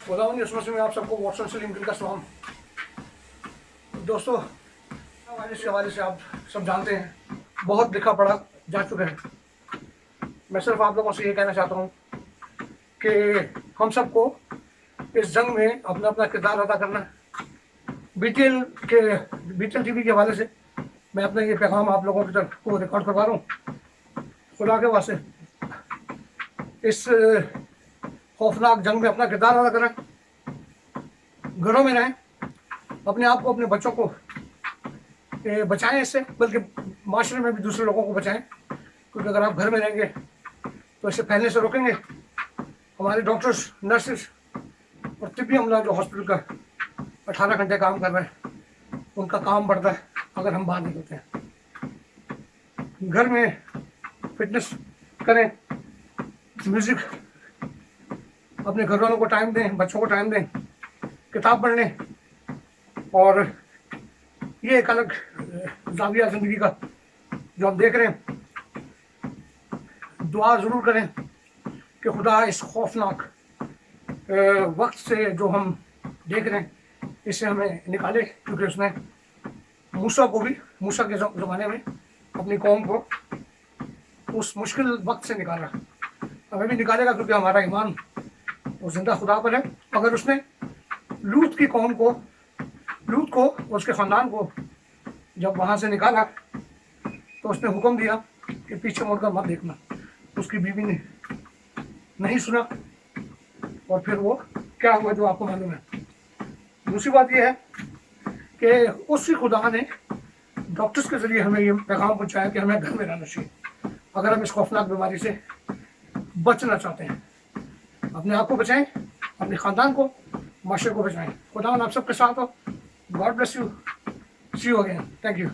खुदावंद यीशु मसीह में आप सबको वॉटसन सलीम दिल का सलाम। दोस्तों, वायरस के हवाले से आप सब जानते हैं, बहुत लिखा पढ़ा जा चुका है। मैं सिर्फ आप लोगों से ये कहना चाहता हूँ कि हम सबको इस जंग में अपना अपना किरदार अदा करना है। बीटीएल टीवी के हवाले से मैं अपना ये पैगाम आप लोगों की तरफ को रिकॉर्ड करवा रहा हूँ। खुदा के वास्ते इस खौफनाक जंग में अपना किरदार अदा करें, घरों में रहें, अपने आप को अपने बच्चों को बचाएं इससे, बल्कि माशरे में भी दूसरे लोगों को बचाएं, क्योंकि अगर आप घर में रहेंगे तो इसे फैलने से रोकेंगे। हमारे डॉक्टर्स, नर्सेस और तिब्बी अमला जो हॉस्पिटल का 18 घंटे काम कर रहे हैं, उनका काम बढ़ता है अगर हम बाहर निकलते हैं। घर में फिटनेस करें, म्यूज़िक, अपने घर वालों को टाइम दें, बच्चों को टाइम दें, किताब पढ़ लें, और ये एक अलग ज़ाविया ज़िंदगी का जो हम देख रहे हैं, दुआ ज़रूर करें कि खुदा इस खौफनाक वक्त से जो हम देख रहे हैं इससे हमें निकाले, क्योंकि उसने मूसा के ज़माने में अपनी कौम को उस मुश्किल वक्त से निकाला, हमें भी निकालेगा, क्योंकि हमारा ईमान वो जिंदा खुदा पर है। अगर उसने लूत को उसके ख़ानदान को जब वहाँ से निकाला तो उसने हुक्म दिया कि पीछे मुड़कर मत देखना। उसकी बीवी ने नहीं सुना, और फिर वो क्या हुआ जो आपको मालूम है। दूसरी बात यह है कि उसी खुदा ने डॉक्टर्स के ज़रिए हमें ये पैगाम पहुँचाया कि हमें घर में रहना चाहिए अगर हम इस खौफनाक बीमारी से बचना चाहते हैं। अपने आप को बचाएं, अपने ख़ानदान को, माशरे को बचाएं। खुदा आप सबके साथ हो। God bless you. See you again. Thank you.